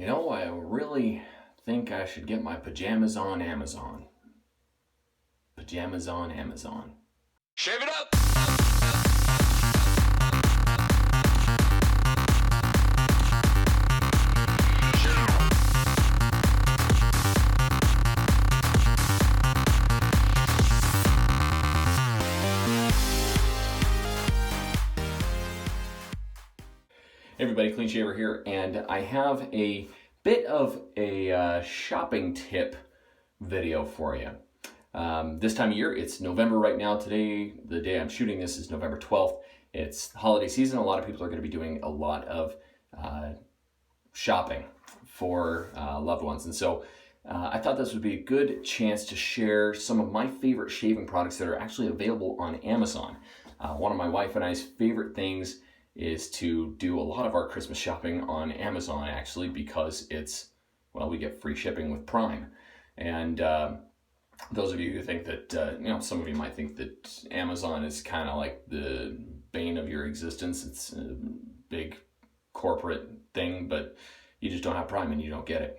I really think I should get my pajamas on Amazon. Pajamas on Amazon. Shave it up! Hey everybody, Clean Shaver here, and I have a bit of a shopping tip video for you. This time of year, it's November right now. Today, the day I'm shooting this is November 12th. It's the holiday season. A lot of people are going to be doing a lot of shopping for loved ones. And so I thought this would be a good chance to share some of my favorite shaving products that are actually available on Amazon. One of my wife and I's favorite things is to do a lot of our Christmas shopping on Amazon, actually, because we get free shipping with Prime. And those of you who think that, some of you might think that Amazon is kind of like the bane of your existence. It's a big corporate thing, but you just don't have Prime and you don't get it.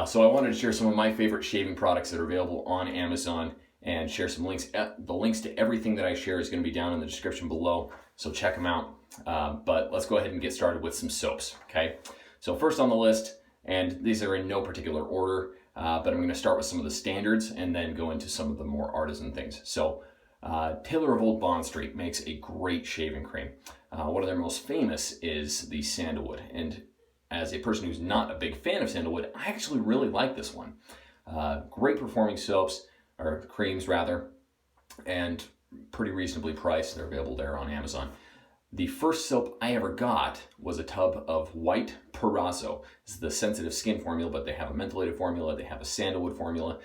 So I wanted to share some of my favorite shaving products that are available on Amazon and share some links. The links to everything that I share is going to be down in the description below, so check them out. But let's go ahead and get started with some soaps, okay? So first on the list, and these are in no particular order, but I'm going to start with some of the standards and then go into some of the more artisan things. So Taylor of Old Bond Street makes a great shaving cream. One of their most famous is the sandalwood, and as a person who's not a big fan of sandalwood, I actually really like this one. Great performing soaps, or creams rather, and pretty reasonably priced. They're available there on Amazon. The first soap I ever got was a tub of white Parazzo. This is the sensitive skin formula, but they have a mentholated formula, they have a sandalwood formula.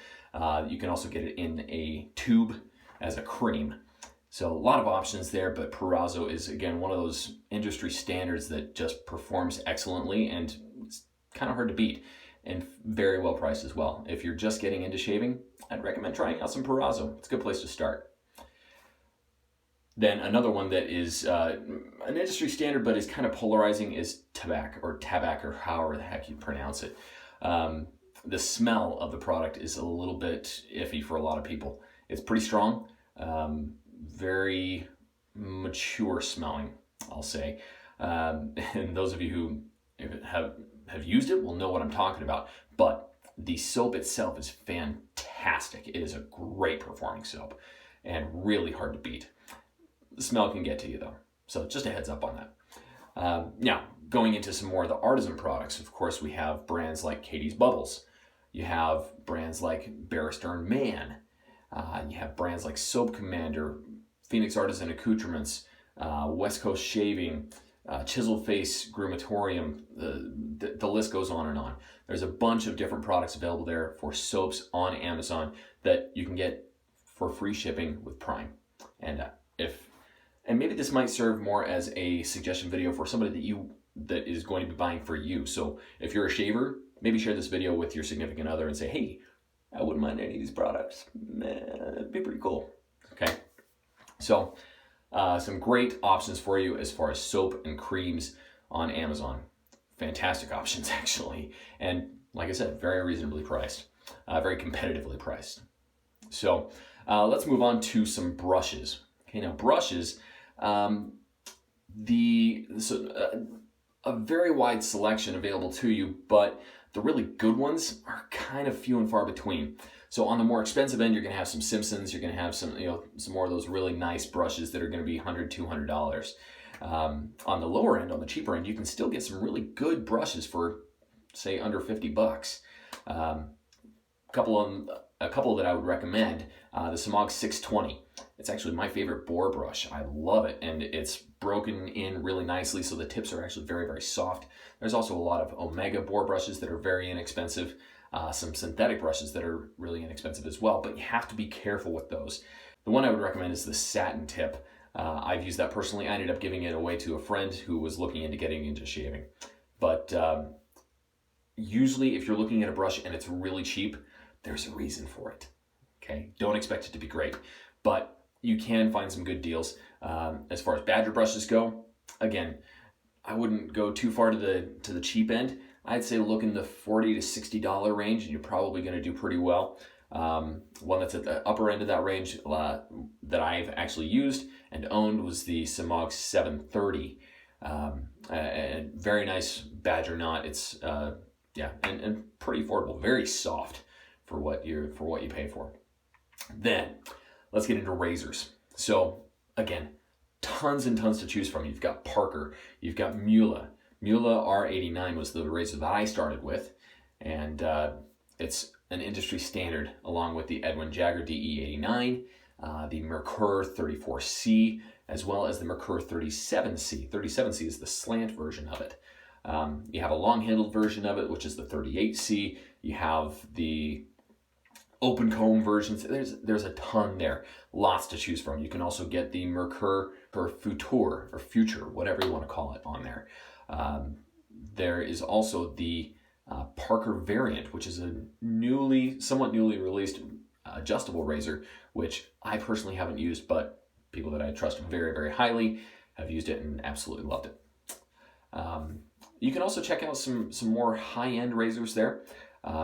You can also get it in a tube as a cream. So a lot of options there, but Parazzo is, again, one of those industry standards that just performs excellently and it's kind of hard to beat, and very well priced as well. If you're just getting into shaving, I'd recommend trying out some Parazzo. It's a good place to start. Then another one that is an industry standard but is kind of polarizing is Tabac, or however the heck you pronounce it. The smell of the product is a little bit iffy for a lot of people. It's pretty strong, very mature smelling, I'll say. And those of you who have used it will know what I'm talking about. But the soap itself is fantastic. It is a great performing soap and really hard to beat. The smell can get to you though, so just a heads up on that. Now, going into some more of the artisan products, of course, we have brands like Katie's Bubbles. You have brands like Barrister and Man. You have brands like Soap Commander, Phoenix Artisan Accoutrements, West Coast Shaving, Chisel Face Grumatorium. The list goes on and on. There's a bunch of different products available there for soaps on Amazon that you can get for free shipping with Prime. And maybe this might serve more as a suggestion video for somebody that is going to be buying for you. So if you're a shaver, maybe share this video with your significant other and say, hey, I wouldn't mind any of these products. It'd be pretty cool. Okay. So some great options for you as far as soap and creams on Amazon. Fantastic options, actually. And like I said, very reasonably priced, very competitively priced. So let's move on to some brushes. Okay, now brushes, a very wide selection available to you, but the really good ones are kind of few and far between. So on the more expensive end, you're going to have some Simpsons. You're going to have some more of those really nice brushes that are going to be $100, $200. On the lower end, on the cheaper end, you can still get some really good brushes for, say, under $50. A couple that I would recommend, the Samog 620. It's actually my favorite bore brush. I love it, and it's broken in really nicely, so the tips are actually very, very soft. There's also a lot of Omega bore brushes that are very inexpensive, some synthetic brushes that are really inexpensive as well, but you have to be careful with those. The one I would recommend is the satin tip. I've used that personally. I ended up giving it away to a friend who was looking into getting into shaving. But usually if you're looking at a brush and it's really cheap, there's a reason for it. Okay, don't expect it to be great, but you can find some good deals. As far as Badger brushes go, again, I wouldn't go too far to the cheap end. I'd say look in the $40 to $60 range, and you're probably going to do pretty well. One that's at the upper end of that range that I've actually used and owned was the Simog 730. A very nice badger knot. It's and pretty affordable, very soft for what you pay for. Then let's get into razors. So again, tons and tons to choose from. You've got Parker, you've got Mula. Mula R89 was the razor that I started with, and it's an industry standard along with the Edwin Jagger DE89, the Merkur 34C, as well as the Merkur 37C. 37C is the slant version of it. You have a long-handled version of it, which is the 38C. You have the open comb versions. There's a ton there, lots to choose from. You can also get the Merkur or Future, whatever you want to call it, on there. There is also the Parker variant, which is a somewhat newly released adjustable razor, which I personally haven't used, but people that I trust very, very highly have used it and absolutely loved it. You can also check out some more high-end razors there.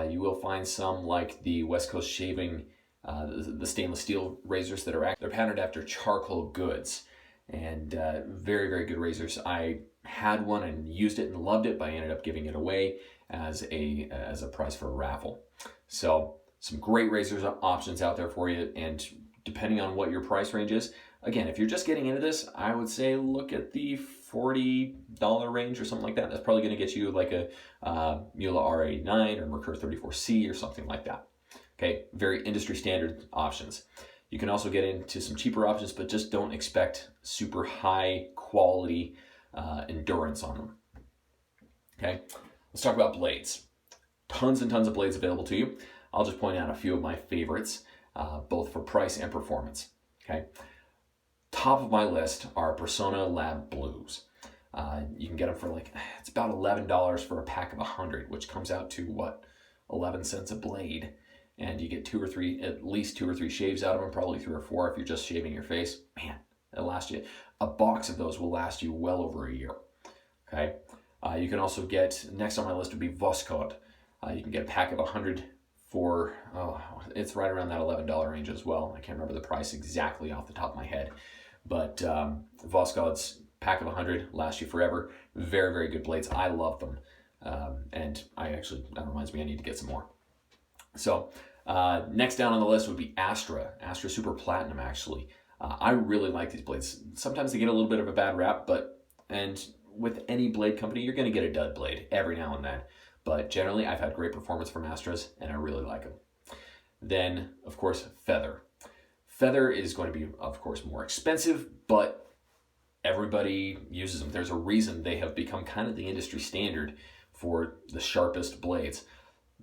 You will find some like the West Coast Shaving, the stainless steel razors that they're patterned after charcoal goods, and very, very good razors. I had one and used it and loved it, but I ended up giving it away as a prize for a raffle. So some great razors options out there for you, and depending on what your price range is, again, if you're just getting into this, I would say look at the $40 range or something like that. That's probably going to get you like a Mula R89 or Merkur 34C or something like that. Okay, very industry standard options. You can also get into some cheaper options, but just don't expect super high quality endurance on them. Okay, let's talk about blades. Tons and tons of blades available to you. I'll just point out a few of my favorites, both for price and performance. Okay, top of my list are Persona Lab Blues. You can get them for it's about $11 for a pack of 100, which comes out to what, 11 cents a blade. And you get at least two or three shaves out of them, probably 3 or 4 if you're just shaving your face. Man, it'll last you. A box of those will last you well over a year. Okay. You can also get, next on my list would be Voskod. You can get a pack of 100 for, it's right around that $11 range as well. I can't remember the price exactly off the top of my head. But Voskod's pack of 100 lasts you forever. Very, very good blades. I love them. And that reminds me I need to get some more. So next down on the list would be Astra Super Platinum, actually. I really like these blades. Sometimes they get a little bit of a bad rap, and with any blade company, you're going to get a dud blade every now and then. But generally, I've had great performance from Astras, and I really like them. Then, of course, Feather. Feather is going to be, of course, more expensive, but everybody uses them. There's a reason they have become kind of the industry standard for the sharpest blades.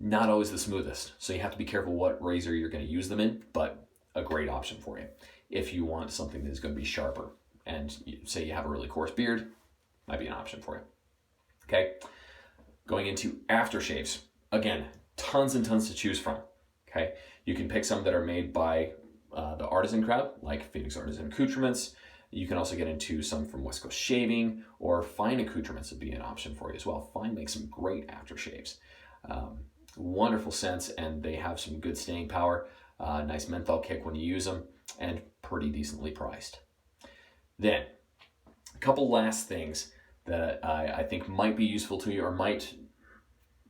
Not always the smoothest, so you have to be careful what razor you're going to use them in, but a great option for you if you want something that is going to be sharper. And say you have a really coarse beard, might be an option for you. Okay, going into aftershaves. Again, tons and tons to choose from. Okay, you can pick some that are made by the artisan crowd, like Phoenix Artisan Accoutrements. You can also get into some from West Coast Shaving, or Fine Accoutrements would be an option for you as well. Fine makes some great aftershaves. Wonderful scents, and they have some good staying power. Nice menthol kick when you use them, and pretty decently priced. Then, a couple last things that I think might be useful to you, or might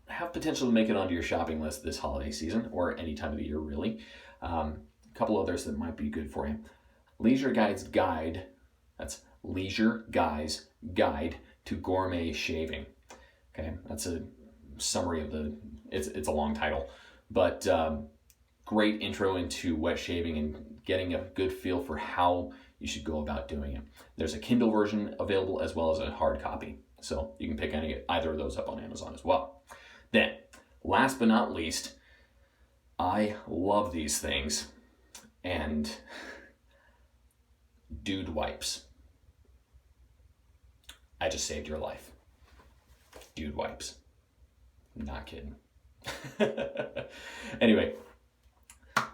have potential to make it onto your shopping list this holiday season, or any time of the year really. A couple others that might be good for you. Leisure Guy's Guide, that's Leisure Guy's Guide to Gourmet Shaving. Okay, that's a summary of it's a long title, but great intro into wet shaving and getting a good feel for how you should go about doing it. There's a Kindle version available as well as a hard copy, so you can pick either of those up on Amazon as well. Then, last but not least, I love these things, and dude wipes. I just saved your life. Dude wipes. Not kidding. Anyway,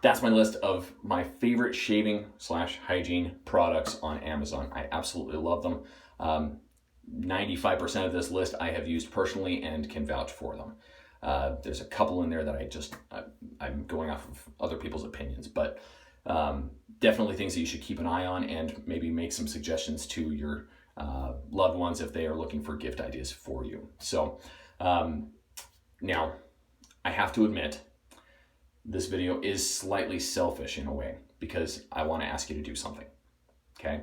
that's my list of my favorite shaving / hygiene products on Amazon. I absolutely love them. 95% of this list I have used personally and can vouch for them. There's a couple in there that I'm going off of other people's opinions, but definitely things that you should keep an eye on and maybe make some suggestions to your loved ones if they are looking for gift ideas for you. So now I have to admit, this video is slightly selfish in a way because I want to ask you to do something, okay?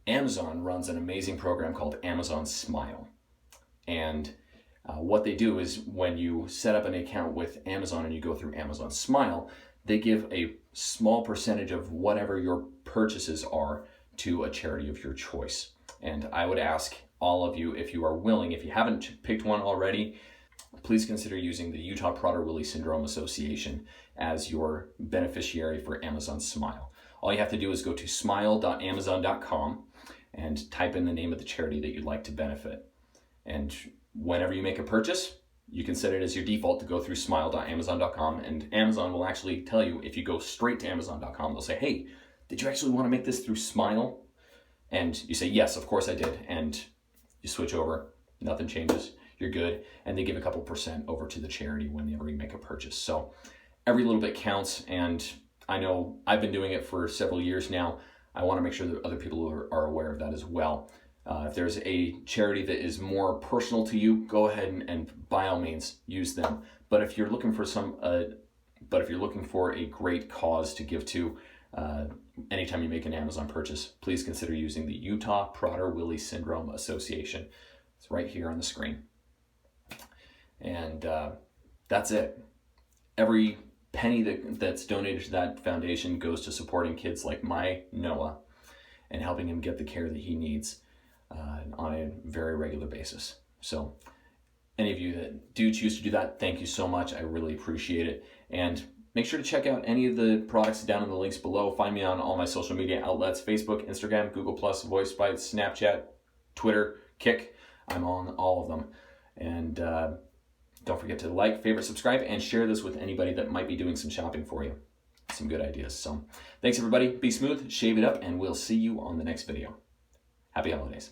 Amazon runs an amazing program called Amazon Smile. And what they do is when you set up an account with Amazon and you go through Amazon Smile, they give a small percentage of whatever your purchases are to a charity of your choice. And I would ask all of you, if you are willing, if you haven't picked one already, please consider using the Utah Prader-Willi Syndrome Association as your beneficiary for Amazon Smile. All you have to do is go to smile.amazon.com and type in the name of the charity that you'd like to benefit. And whenever you make a purchase, you can set it as your default to go through smile.amazon.com, and Amazon will actually tell you, if you go straight to amazon.com, they'll say, hey, did you actually want to make this through Smile? And you say, yes, of course I did. And you switch over, nothing changes, you're good. And they give a couple percent over to the charity whenever you make a purchase. So every little bit counts, and I know I've been doing it for several years now. I want to make sure that other people are aware of that as well. If there's a charity that is more personal to you, go ahead and by all means use them. But if you're looking for a great cause to give to, anytime you make an Amazon purchase, please consider using the Utah Prader-Willi Syndrome Association. It's right here on the screen. And that's it. Every penny that's donated to that foundation goes to supporting kids like my Noah and helping him get the care that he needs on a very regular basis. So any of you that do choose to do that, thank you so much. I really appreciate it. And make sure to check out any of the products down in the links below. Find me on all my social media outlets: Facebook, Instagram, Google+, Voicebyte, Snapchat, Twitter, Kick. I'm on all of them. And don't forget to like, favorite, subscribe, and share this with anybody that might be doing some shopping for you. Some good ideas. So thanks everybody. Be smooth, shave it up, and we'll see you on the next video. Happy holidays.